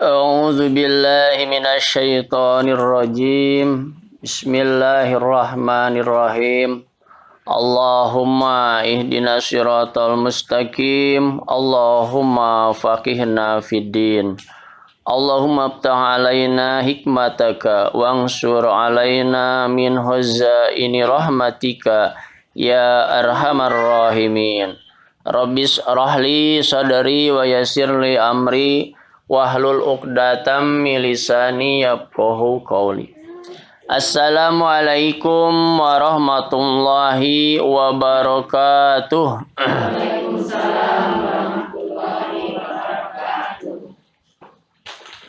أعوذ بالله من الشيطان الرجيم بسم الله الرحمن الرحيم اللهم اهدنا الصراط المستقيم اللهم فقهنا في الدين اللهم افتح علينا حكمتك وانصر علينا من خزائن رحمتك يا أرحم الراحمين رب اشرح لي صدري ويسر لي أمري wahlul uqdatam min lisani yafqahu qawli. Assalamualaikum warahmatullahi wabarakatuh. Waalaikumsalam warahmatullahi wabarakatuh.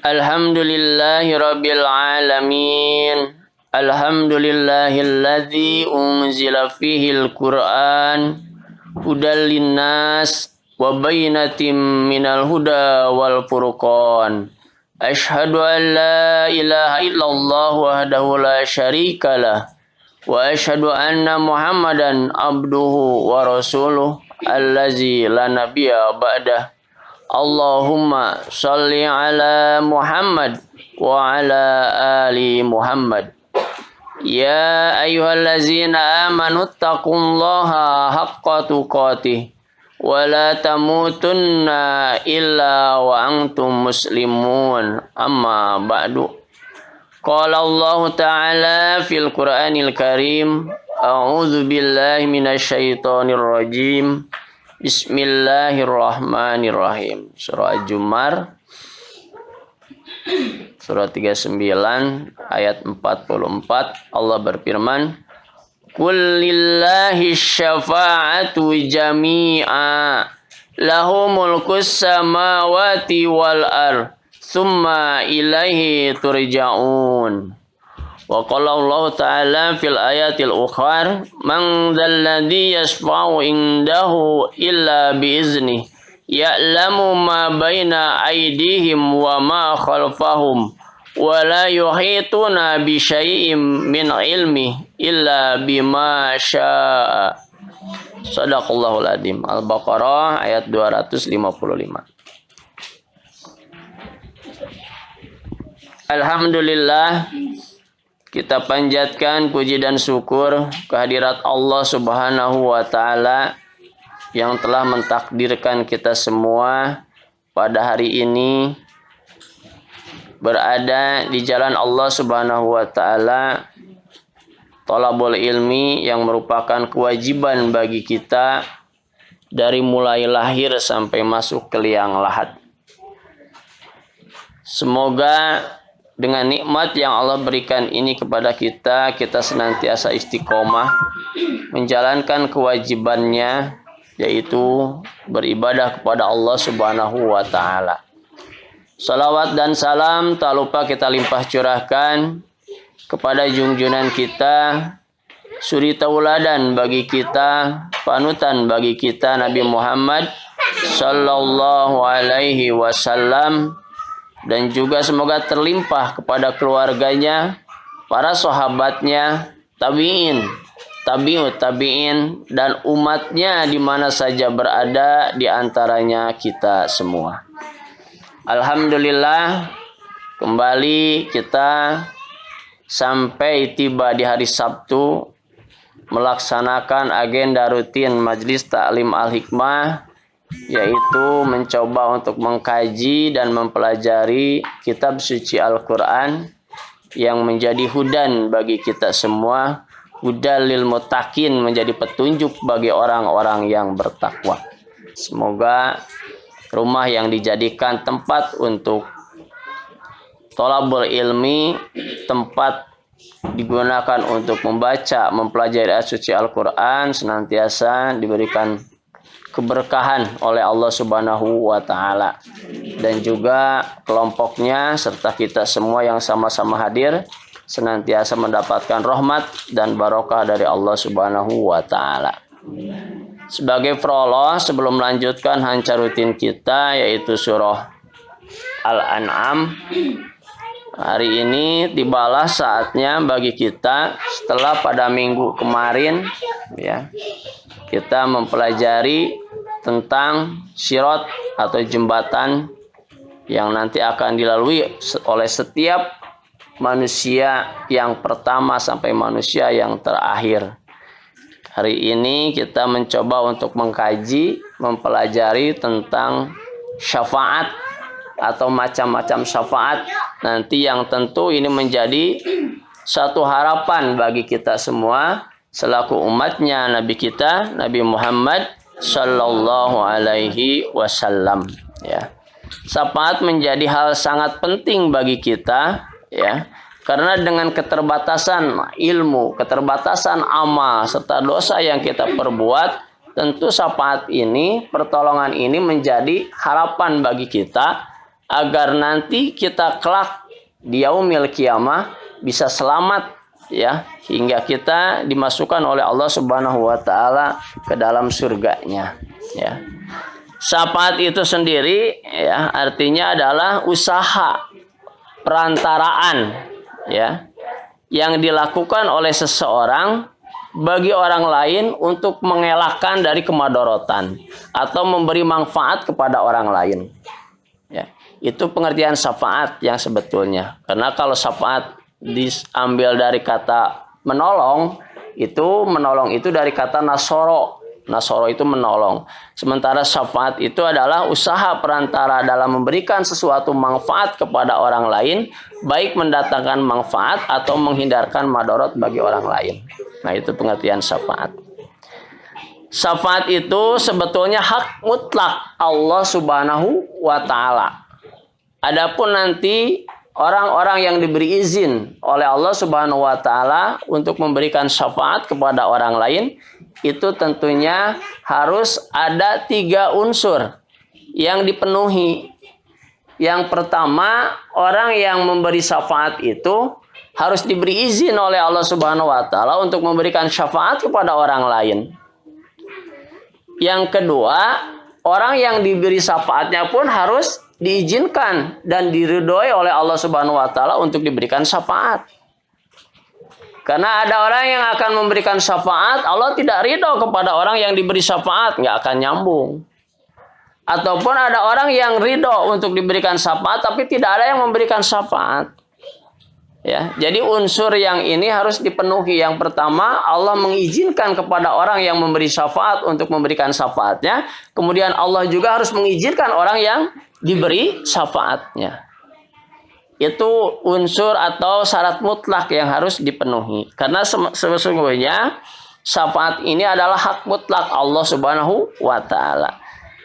Alhamdulillahi rabbil alamin. Alhamdulillahilladzi unzila fihil Qur'an hudal linnas wa bayyinatin minal huda wal furqan. Asyhadu an la ilaha illallah wahdahu la syarikalah wa asyhadu anna Muhammadan abduhu wa rasuluh allazi la nabiyya ba'dah. Allahumma shalli ala Muhammad wa ala ali Muhammad. Ya ayyuhallazina amanu taqullaha haqqa tuqatih wa la tamutunna illa wa antum muslimun amma ba'du. Qala Allah Ta'ala fil Qur'anil Karim a'udzu billahi minasy syaithanir rajim bismillahirrahmanirrahim. Surah Al-Jumar surah 39 ayat 44 Allah berfirman Qul lillahi syafa'atu jami'a lahu mulkus samawati wal ard thumma ilaihi turja'un. Wa qala Allah ta'ala fil ayatil ukhar man dzalladzi yashfa'u indahu illa bi'izni ya'lamu ma baina aydihim wa ma khalfahum wa la yuhituna bi syai'in min ilmi illa bima syaa. Shadaqallahul adzim. Al-Baqarah ayat 255. Alhamdulillah, kita panjatkan puji dan syukur kehadirat Allah Subhanahu wa taala yang telah mentakdirkan kita semua pada hari ini berada di jalan Allah Subhanahu wa taala, thalabul ilmi yang merupakan kewajiban bagi kita dari mulai lahir sampai masuk ke liang lahat. Semoga dengan nikmat yang Allah berikan ini kepada kita, kita senantiasa istiqomah menjalankan kewajibannya, yaitu beribadah kepada Allah Subhanahu wa taala. Salawat dan salam tak lupa kita limpah curahkan kepada junjungan kita, suri tauladan bagi kita, panutan bagi kita Nabi Muhammad sallallahu alaihi wasallam, dan juga semoga terlimpah kepada keluarganya, para sahabatnya, tabi'in, tabi'ut tabi'in, dan umatnya di mana saja berada, di antaranya kita semua. Alhamdulillah, kembali kita sampai tiba di hari Sabtu melaksanakan agenda rutin Majelis Ta'lim Al-Hikmah, yaitu mencoba untuk mengkaji dan mempelajari kitab suci Al-Quran yang menjadi hudan bagi kita semua, hudal lil muttaqin, menjadi petunjuk bagi orang-orang yang bertakwa. Semoga rumah yang dijadikan tempat untuk thalabul ilmi, tempat digunakan untuk membaca, mempelajari ayat suci Al-Quran, senantiasa diberikan keberkahan oleh Allah Subhanahu wa taala, dan juga kelompoknya serta kita semua yang sama-sama hadir senantiasa mendapatkan rahmat dan barokah dari Allah Subhanahu wa taala. Sebagai prolog sebelum melanjutkan hancar rutin kita, yaitu surah Al-An'am, hari ini tibalah saatnya bagi kita setelah pada minggu kemarin ya kita mempelajari tentang sirat atau jembatan yang nanti akan dilalui oleh setiap manusia yang pertama sampai manusia yang terakhir. Hari ini kita mencoba untuk mengkaji, mempelajari tentang syafaat atau macam-macam syafaat nanti, yang tentu ini menjadi satu harapan bagi kita semua selaku umatnya Nabi kita Nabi Muhammad sallallahu alaihi wasallam, ya. Syafaat menjadi hal sangat penting bagi kita, ya, karena dengan keterbatasan ilmu, keterbatasan amal serta dosa yang kita perbuat, tentu syafaat ini, pertolongan ini menjadi harapan bagi kita agar nanti kita kelak di yaumil qiyamah bisa selamat, ya, hingga kita dimasukkan oleh Allah Subhanahu wa taala ke dalam surganya, ya. Syafaat itu sendiri, ya, artinya adalah usaha perantaraan, ya, yang dilakukan oleh seseorang bagi orang lain untuk mengelakkan dari kemadorotan atau memberi manfaat kepada orang lain, ya. Itu pengertian syafaat yang sebetulnya. Karena kalau syafaat diambil dari kata menolong itu dari kata nasoro. Nasoro itu menolong. Sementara syafaat itu adalah usaha perantara dalam memberikan sesuatu manfaat kepada orang lain, baik mendatangkan manfaat atau menghindarkan madorot bagi orang lain. Nah, itu pengertian syafaat. Syafaat itu sebetulnya hak mutlak Allah Subhanahu wa taala. Adapun nanti orang-orang yang diberi izin oleh Allah Subhanahu wa taala untuk memberikan syafaat kepada orang lain, itu tentunya harus ada 3 unsur yang dipenuhi. Yang pertama, orang yang memberi syafaat itu harus diberi izin oleh Allah Subhanahu wa taala untuk memberikan syafaat kepada orang lain. Yang kedua, orang yang diberi syafaatnya pun harus diizinkan dan diridhoi oleh Allah Subhanahu wa taala untuk diberikan syafaat. Karena ada orang yang akan memberikan syafaat, Allah tidak ridho kepada orang yang diberi syafaat, nggak akan nyambung. Ataupun ada orang yang ridho untuk diberikan syafaat, tapi tidak ada yang memberikan syafaat. Ya, jadi unsur yang ini harus dipenuhi. Yang pertama, Allah mengizinkan kepada orang yang memberi syafaat untuk memberikan syafaatnya. Kemudian Allah juga harus mengizinkan orang yang diberi syafaatnya. Itu unsur atau syarat mutlak yang harus dipenuhi. Karena sesungguhnya syafaat ini adalah hak mutlak Allah Subhanahu wa taala.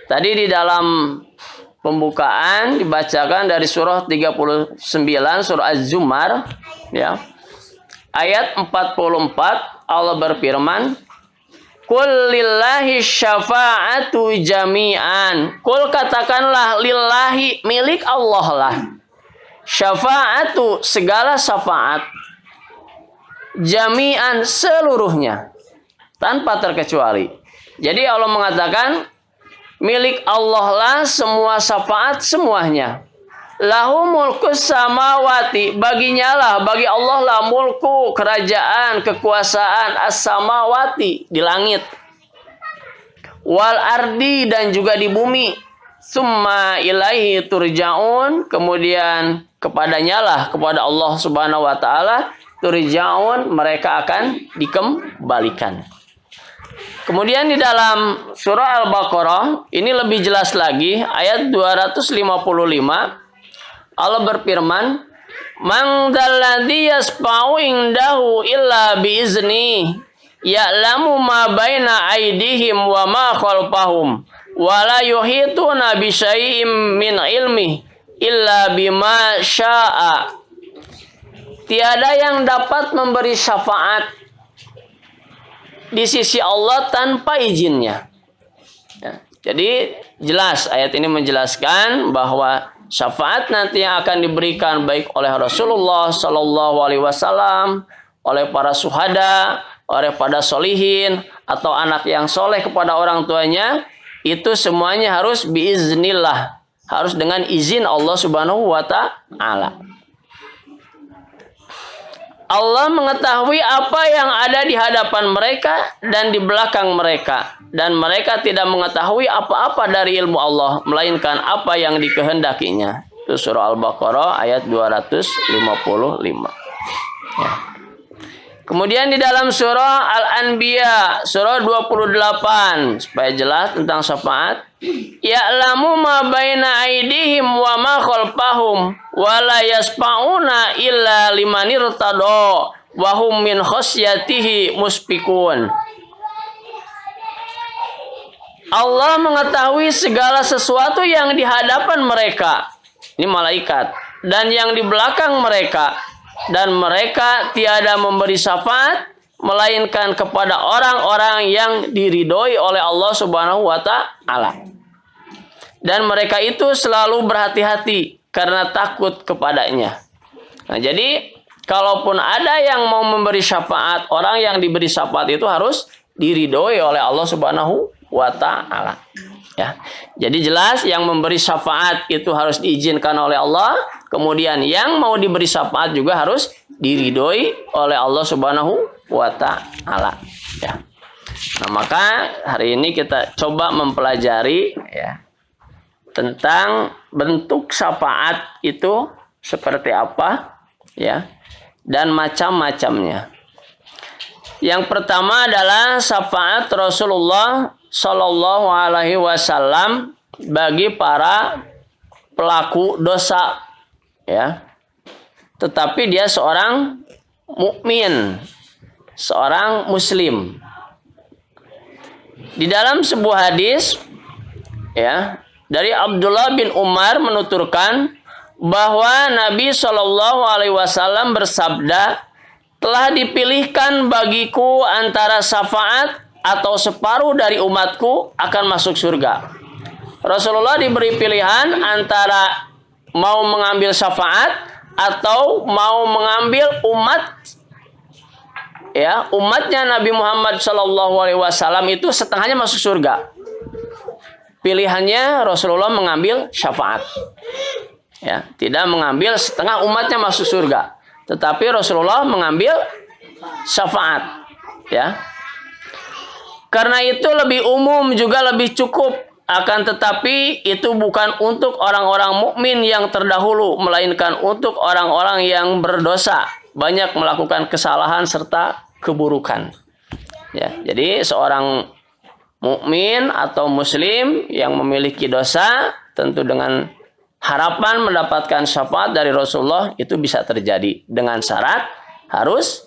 Tadi di dalam pembukaan dibacakan dari surah 39 surah Az-Zumar, ya. Ayat 44 Allah berfirman, "Qul lillahi syafa'atu jami'an." Qul, katakanlah, lillahi, milik Allah lah. Syafa'atu, segala syafaat. Jami'an, seluruhnya, tanpa terkecuali. Jadi Allah mengatakan milik Allah lah semua syafaat semuanya. Lahu mulkus samawati, baginya lah, bagi Allah lah mulku, kerajaan, kekuasaan as-samawati, di langit. Wal ardi, dan juga di bumi. Summa ilaihi turja'un, kemudian kepadanya lah, kepada Allah Subhanahu wa taala, turja'un, mereka akan dikembalikan. Kemudian di dalam surah Al-Baqarah ini lebih jelas lagi, ayat 255 Allah berfirman, "Man dzalladzi yasfa'u indahu illa biizni, ya'lamu ma baina aydihim wa ma khalfahum, wa la yuhituna bi syai'in min ilmi illa bima syaa." Tiada yang dapat memberi syafaat di sisi Allah tanpa izinnya. Ya, jadi jelas ayat ini menjelaskan bahwa syafaat nanti yang akan diberikan baik oleh Rasulullah Sallallahu Alaihi Wasallam, oleh para syuhada, oleh para solihin, atau anak yang soleh kepada orang tuanya, itu semuanya harus biiznillah, harus dengan izin Allah Subhanahu wa taala. Allah mengetahui apa yang ada di hadapan mereka dan di belakang mereka. Dan mereka tidak mengetahui apa-apa dari ilmu Allah, melainkan apa yang dikehendakinya. Itu surah Al-Baqarah ayat 255. Ya. Kemudian di dalam surah Al-Anbiya, surah 28, supaya jelas tentang syafaat. Ya'lamu ma baina aidihim wa ma khalfahum wa la yasfa'una illa liman irtada wa hum min khasyatihi muspikun. Allah mengetahui segala sesuatu yang di hadapan mereka, ini malaikat, dan yang di belakang mereka, dan mereka tiada memberi syafaat melainkan kepada orang-orang yang diridhoi oleh Allah Subhanahu wa taala. Dan mereka itu selalu berhati-hati karena takut kepadanya. Nah, jadi kalaupun ada yang mau memberi syafaat, orang yang diberi syafaat itu harus diridhoi oleh Allah Subhanahu wa ta'ala. Ya. Jadi jelas yang memberi syafaat itu harus diizinkan oleh Allah. Kemudian yang mau diberi syafaat juga harus diridhoi oleh Allah Subhanahu wa ta'ala. Ya. Nah, maka hari ini kita coba mempelajari ya, tentang bentuk syafaat itu seperti apa ya, dan macam-macamnya. Yang pertama adalah syafaat Rasulullah Shallallahu Alaihi Wasallam bagi para pelaku dosa, ya. Tetapi dia seorang mukmin, seorang Muslim. Di dalam sebuah hadis, ya, dari Abdullah bin Umar menuturkan bahwa Nabi Shallallahu Alaihi Wasallam bersabda, telah dipilihkan bagiku antara syafaat atau separuh dari umatku akan masuk surga. Rasulullah diberi pilihan antara mau mengambil syafaat atau mau mengambil umatnya Nabi Muhammad SAW itu setengahnya masuk surga. Pilihannya Rasulullah mengambil syafaat, ya, tidak mengambil setengah umatnya masuk surga, tetapi Rasulullah mengambil syafaat, ya. Karena itu lebih umum juga lebih cukup. Akan tetapi itu bukan untuk orang-orang mukmin yang terdahulu, melainkan untuk orang-orang yang berdosa, banyak melakukan kesalahan serta keburukan. Ya, jadi seorang mukmin atau muslim yang memiliki dosa tentu dengan harapan mendapatkan syafaat dari Rasulullah itu bisa terjadi dengan syarat harus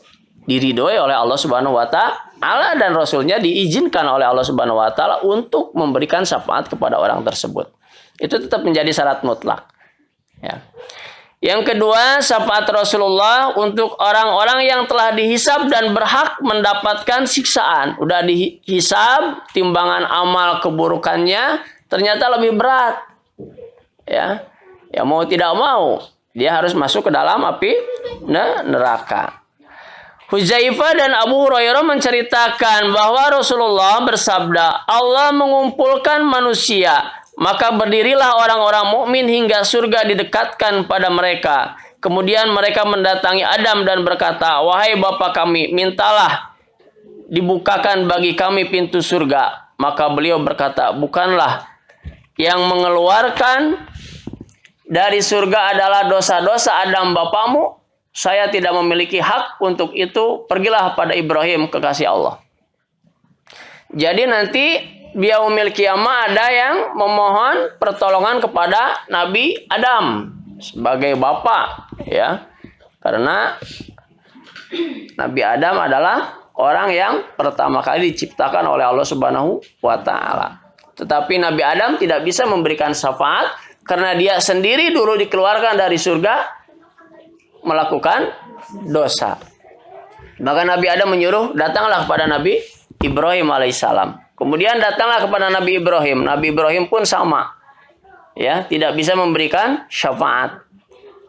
diridhoi oleh Allah Subhanahu wa taala dan Rasulnya diizinkan oleh Allah Subhanahu wa taala untuk memberikan syafaat kepada orang tersebut. Itu tetap menjadi syarat mutlak. Ya. Yang kedua, syafaat Rasulullah untuk orang-orang yang telah dihisab dan berhak mendapatkan siksaan. Udah dihisab, timbangan amal keburukannya ternyata lebih berat. Ya. Ya mau tidak mau, dia harus masuk ke dalam api neraka. Huzaifah dan Abu Hurairah menceritakan bahwa Rasulullah bersabda, Allah mengumpulkan manusia, maka berdirilah orang-orang mukmin hingga surga didekatkan pada mereka. Kemudian mereka mendatangi Adam dan berkata, wahai Bapa kami, mintalah dibukakan bagi kami pintu surga. Maka beliau berkata, bukanlah yang mengeluarkan dari surga adalah dosa-dosa Adam bapamu. Saya tidak memiliki hak untuk itu. Pergilah pada Ibrahim, kekasih Allah. Jadi nanti di yaumil kiamah ada yang memohon pertolongan kepada Nabi Adam sebagai bapak, ya. Karena Nabi Adam adalah orang yang pertama kali diciptakan oleh Allah Subhanahu wa taala. Tetapi Nabi Adam tidak bisa memberikan syafaat karena dia sendiri dulu dikeluarkan dari surga melakukan dosa. Maka Nabi Adam menyuruh, datanglah kepada Nabi Ibrahim alaihissalam. Kemudian datanglah kepada Nabi Ibrahim. Nabi Ibrahim pun sama, ya, tidak bisa memberikan syafaat,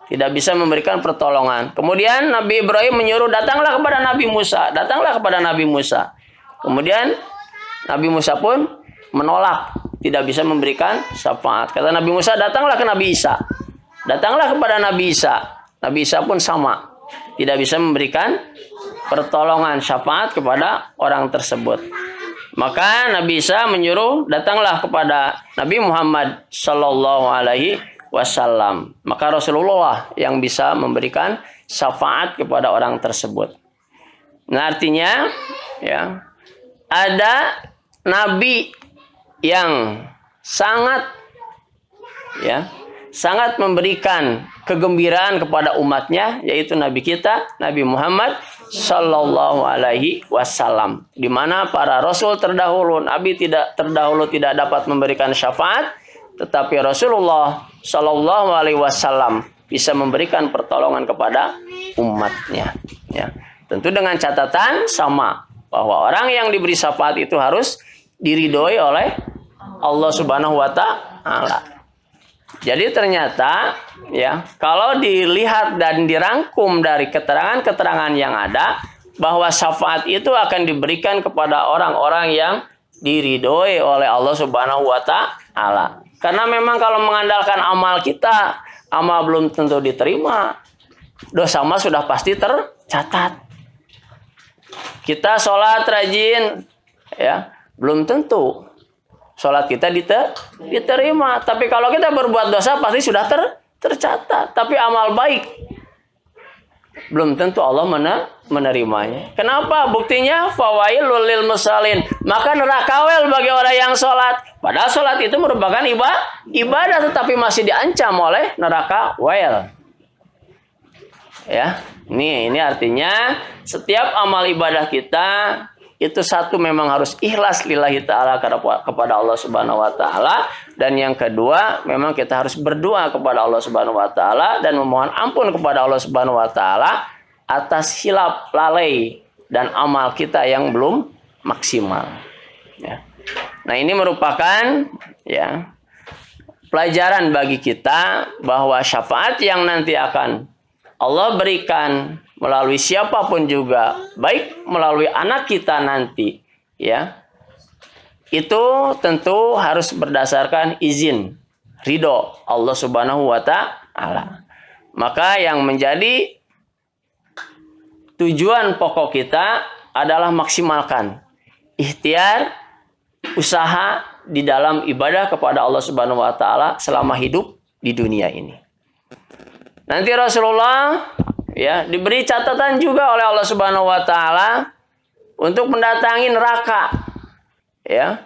tidak bisa memberikan pertolongan. Kemudian Nabi Ibrahim menyuruh, datanglah kepada Nabi Musa, datanglah kepada Nabi Musa. Kemudian Nabi Musa pun menolak, tidak bisa memberikan syafaat. Kata Nabi Musa, datanglah ke Nabi Isa, datanglah kepada Nabi Isa. Nabi Isa pun sama, tidak bisa memberikan pertolongan syafaat kepada orang tersebut. Maka Nabi Isa menyuruh datanglah kepada Nabi Muhammad sallallahu alaihi wasallam. Maka Rasulullah yang bisa memberikan syafaat kepada orang tersebut. Nah, artinya ya, ada nabi yang sangat memberikan kegembiraan kepada umatnya, yaitu Nabi kita, Nabi Muhammad Sallallahu Alaihi Wasallam. Di mana para Rasul terdahulu, Nabi tidak dapat memberikan syafaat, tetapi Rasulullah Sallallahu Alaihi Wasallam bisa memberikan pertolongan kepada umatnya. Ya. Tentu dengan catatan sama, bahwa orang yang diberi syafaat itu harus diridhoi oleh Allah Subhanahu Wa Taala. Jadi ternyata ya, kalau dilihat dan dirangkum dari keterangan-keterangan yang ada, bahwa syafaat itu akan diberikan kepada orang-orang yang diridhoi oleh Allah Subhanahu wa taala. Karena memang kalau mengandalkan amal kita, amal belum tentu diterima. Dosa mah sudah pasti tercatat. Kita sholat rajin, ya, belum tentu sholat kita diterima. Tapi kalau kita berbuat dosa pasti sudah tercatat. Tapi amal baik belum tentu Allah menerimanya. Kenapa? Buktinya fawailul lil musallin. Maka neraka wel bagi orang yang sholat. Padahal sholat itu merupakan ibadah, tetapi masih diancam oleh neraka wel. Ya, ini artinya setiap amal ibadah kita itu satu memang harus ikhlas lillahi ta'ala kepada Allah Subhanahu wa taala, dan yang kedua memang kita harus berdoa kepada Allah Subhanahu wa taala dan memohon ampun kepada Allah Subhanahu wa taala atas hilaf, lalai dan amal kita yang belum maksimal. Ya. Nah, ini merupakan ya pelajaran bagi kita bahwa syafaat yang nanti akan Allah berikan melalui siapapun juga, baik melalui anak kita nanti, ya, itu tentu harus berdasarkan izin, ridho Allah Subhanahu wa taala. Maka yang menjadi tujuan pokok kita adalah maksimalkan ikhtiar, usaha di dalam ibadah kepada Allah Subhanahu wa taala selama hidup di dunia ini. Nanti Rasulullah ya diberi catatan juga oleh Allah Subhanahu wa taala untuk mendatangi neraka. Ya.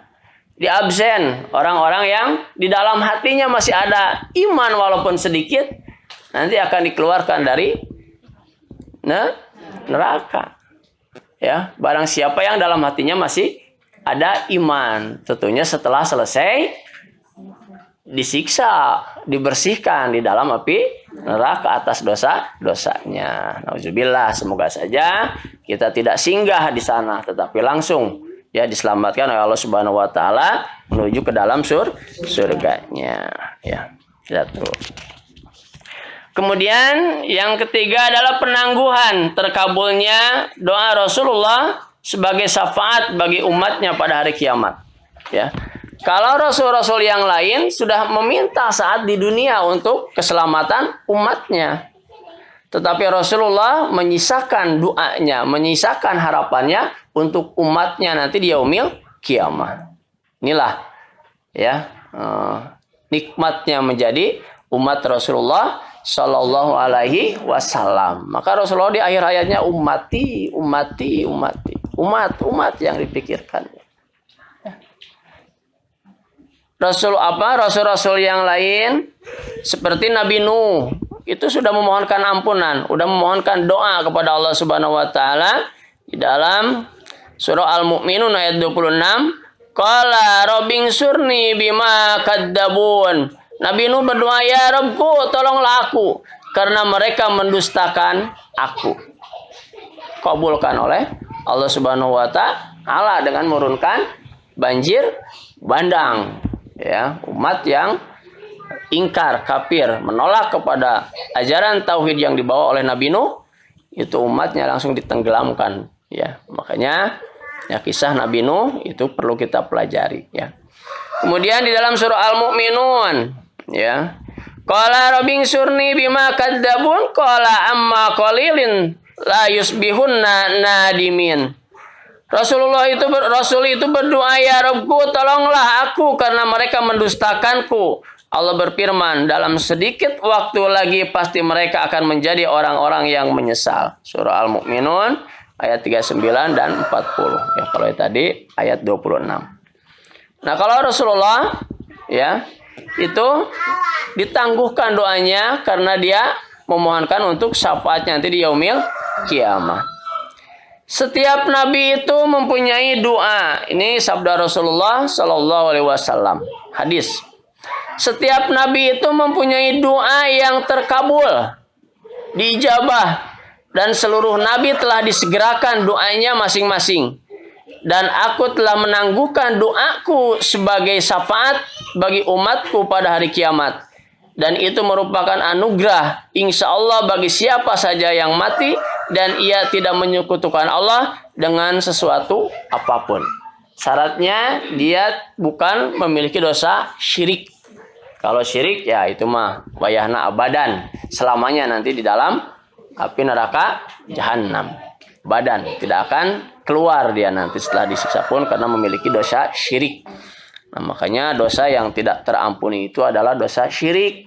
Di absen orang-orang yang di dalam hatinya masih ada iman walaupun sedikit, nanti akan dikeluarkan dari neraka. Ya, barang siapa yang dalam hatinya masih ada iman, tentunya setelah selesai disiksa, dibersihkan di dalam api neraka atas dosa-dosanya. Nauzubillah, semoga saja kita tidak singgah di sana, tetapi langsung ya diselamatkan oleh Allah Subhanahu wa taala menuju ke dalam surganya. Ya, jatuh. Kemudian yang ketiga adalah penangguhan terkabulnya doa Rasulullah sebagai syafaat bagi umatnya pada hari kiamat. Ya. Kalau rasul-rasul yang lain sudah meminta saat di dunia untuk keselamatan umatnya. Tetapi Rasulullah menyisakan doanya, menyisakan harapannya untuk umatnya nanti di yaumil kiamat. Inilah ya nikmatnya menjadi umat Rasulullah Sallallahu Alaihi Wasallam. Maka Rasulullah di akhir ayatnya umat yang dipikirkan. Rasul-rasul yang lain seperti Nabi Nuh itu sudah memohonkan ampunan, sudah memohonkan doa kepada Allah Subhanahu wa taala di dalam surah Al-Mu'minun ayat 26, qala rabbing surni bima kadzabun. Nabi Nuh berdoa, ya Rabbku, tolonglah aku karena mereka mendustakan aku. Kabulkan oleh Allah Subhanahu wa taala dengan menurunkan banjir bandang. Ya, umat yang ingkar, kafir, menolak kepada ajaran tauhid yang dibawa oleh Nabi Nuh, itu umatnya langsung ditenggelamkan. Ya, makanya ya kisah Nabi Nuh itu perlu kita pelajari. Ya. Kemudian di dalam surah Al-Mu'minun, ya, qala rabbing surni bima kadzabun qala amma qalilin la yusbihunna nadimin. Rasul itu berdoa, ya Rabbku, tolonglah aku karena mereka mendustakanku. Allah berfirman, dalam sedikit waktu lagi pasti mereka akan menjadi orang-orang yang menyesal. Surah Al-Mu'minun ayat 39 dan 40. Ya, kalau tadi ayat 26. Nah, kalau Rasulullah ya itu ditangguhkan doanya karena dia memohonkan untuk syafaatnya nanti di yaumil kiamah. Setiap nabi itu mempunyai doa. Ini sabda Rasulullah Sallallahu Alaihi Wasallam. Hadis. Setiap nabi itu mempunyai doa yang terkabul, diijabah, dan seluruh nabi telah disegerakan doanya masing-masing. Dan aku telah menangguhkan doaku sebagai syafaat bagi umatku pada hari kiamat. Dan itu merupakan anugerah insya Allah bagi siapa saja yang mati dan ia tidak menyekutukan Allah dengan sesuatu apapun. Syaratnya dia bukan memiliki dosa syirik. Kalau syirik ya itu mah wayahna abadan, selamanya nanti di dalam api neraka jahanam. Badan tidak akan keluar dia nanti setelah disiksa pun karena memiliki dosa syirik. Nah, makanya dosa yang tidak terampuni itu adalah dosa syirik.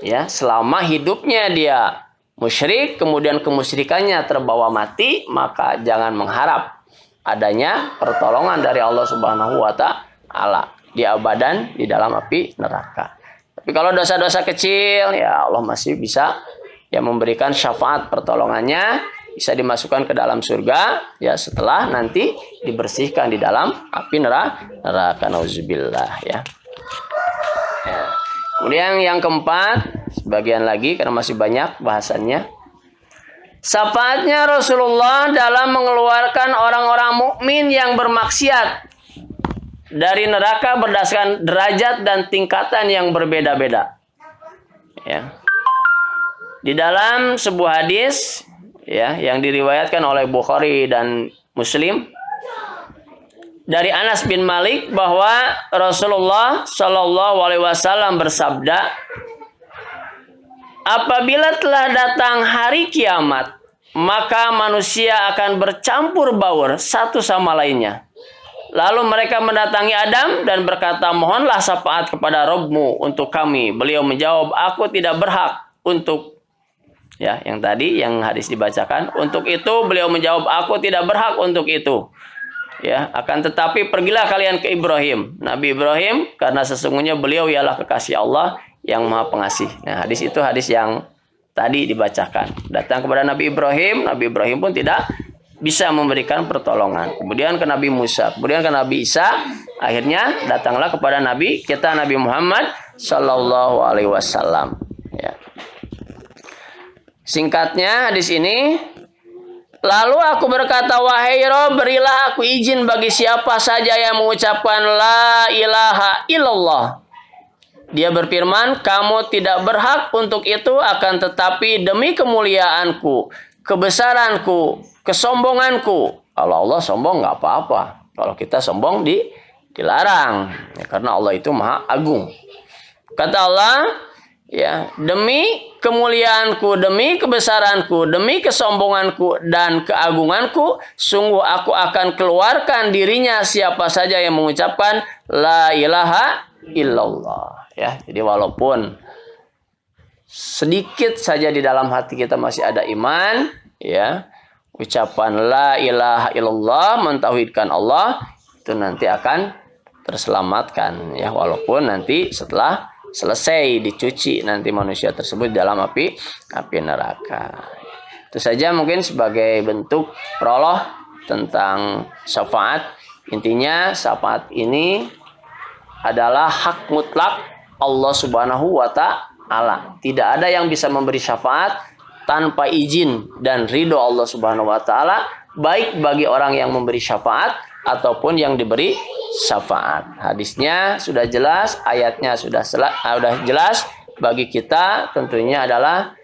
Ya, selama hidupnya dia musyrik, kemudian kemusyrikannya terbawa mati, maka jangan mengharap adanya pertolongan dari Allah Subhanahu wa taala. Dia abadan di dalam api neraka. Tapi kalau dosa-dosa kecil, ya Allah masih bisa ya memberikan syafaat pertolongannya, bisa dimasukkan ke dalam surga ya setelah nanti dibersihkan di dalam api neraka. Nauzubillah ya. Kemudian yang keempat, sebagian lagi karena masih banyak bahasannya. Syafaatnya Rasulullah dalam mengeluarkan orang-orang mukmin yang bermaksiat dari neraka berdasarkan derajat dan tingkatan yang berbeda-beda. Ya. Di dalam sebuah hadis ya yang diriwayatkan oleh Bukhari dan Muslim dari Anas bin Malik bahwa Rasulullah Shallallahu Alaihi Wasallam bersabda, apabila telah datang hari kiamat, maka manusia akan bercampur baur satu sama lainnya. Lalu mereka mendatangi Adam dan berkata, mohonlah syafaat kepada Rabb-Mu untuk kami. Beliau menjawab, aku tidak berhak untuk, ya yang tadi yang hadis dibacakan, untuk itu beliau menjawab, aku tidak berhak untuk itu. Ya, akan tetapi pergilah kalian ke Ibrahim, Nabi Ibrahim, karena sesungguhnya beliau ialah kekasih Allah yang Maha Pengasih. Nah, hadis itu hadis yang tadi dibacakan. Datang kepada Nabi Ibrahim pun tidak bisa memberikan pertolongan. Kemudian ke Nabi Musa, kemudian ke Nabi Isa, akhirnya datanglah kepada Nabi kita Nabi Muhammad Sallallahu Alaihi Wasallam. Ya. Singkatnya hadis ini, lalu aku berkata, wahai Rob, berilah aku izin bagi siapa saja yang mengucapkan la ilaha illallah. Dia berfirman, kamu tidak berhak untuk itu, akan tetapi demi kemuliaanku, kebesaranku, kesombonganku. Kalau Allah sombong nggak apa-apa. Kalau kita sombong dilarang. Ya, karena Allah itu maha agung. Kata Allah, ya, demi kemuliaanku, demi kebesaranku, demi kesombonganku dan keagunganku, sungguh aku akan keluarkan dirinya siapa saja yang mengucapkan la ilaha illallah. Ya, jadi walaupun sedikit saja di dalam hati kita masih ada iman, ya, ucapan la ilaha illallah, mentauhidkan Allah, itu nanti akan terselamatkan, ya, walaupun nanti setelah selesai dicuci nanti manusia tersebut dalam api neraka. Itu saja mungkin sebagai bentuk prolog tentang syafaat. Intinya syafaat ini adalah hak mutlak Allah Subhanahu wa taala. Tidak ada yang bisa memberi syafaat tanpa izin dan ridho Allah Subhanahu wa taala, baik bagi orang yang memberi syafaat ataupun yang diberi syafaat. Hadisnya sudah jelas, ayatnya sudah jelas bagi kita, tentunya adalah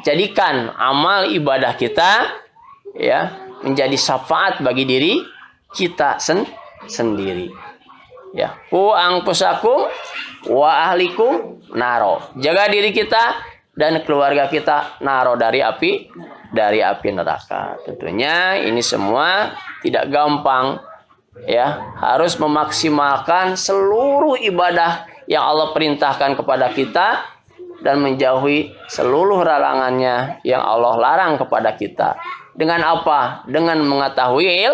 jadikan amal ibadah kita ya menjadi syafaat bagi diri kita sendiri. Ya, ku angkusakum wa ahlikum naro. Jaga diri kita dan keluarga kita naro dari api dari api neraka. Tentunya ini semua tidak gampang, ya. Harus memaksimalkan seluruh ibadah yang Allah perintahkan kepada kita dan menjauhi seluruh larangannya yang Allah larang kepada kita. Dengan apa? Dengan mengetahui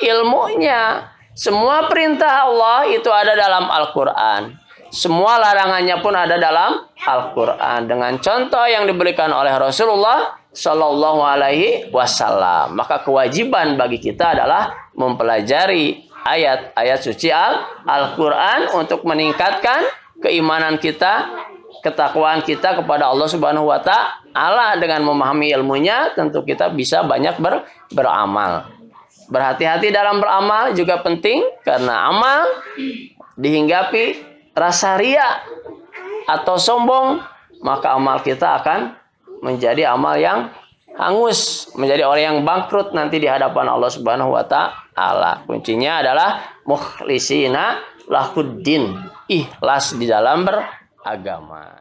ilmunya. Semua perintah Allah itu ada dalam Al-Quran. Semua larangannya pun ada dalam Al-Quran. Dengan contoh yang diberikan oleh Rasulullah Sallallahu Alaihi Wasallam. Maka kewajiban bagi kita adalah mempelajari ayat-ayat suci Al-Quran untuk meningkatkan keimanan kita, ketakwaan kita kepada Allah Subhanahu Wa Ta'ala. Dengan memahami ilmunya, tentu kita bisa banyak beramal. Berhati-hati dalam beramal juga penting, karena amal dihinggapi rasa ria atau sombong, maka amal kita akan menjadi amal yang hangus, menjadi orang yang bangkrut nanti di hadapan Allah Subhanahu Wa Ta'ala. Kuncinya adalah mukhlisina lahuddin, ikhlas di dalam beragama.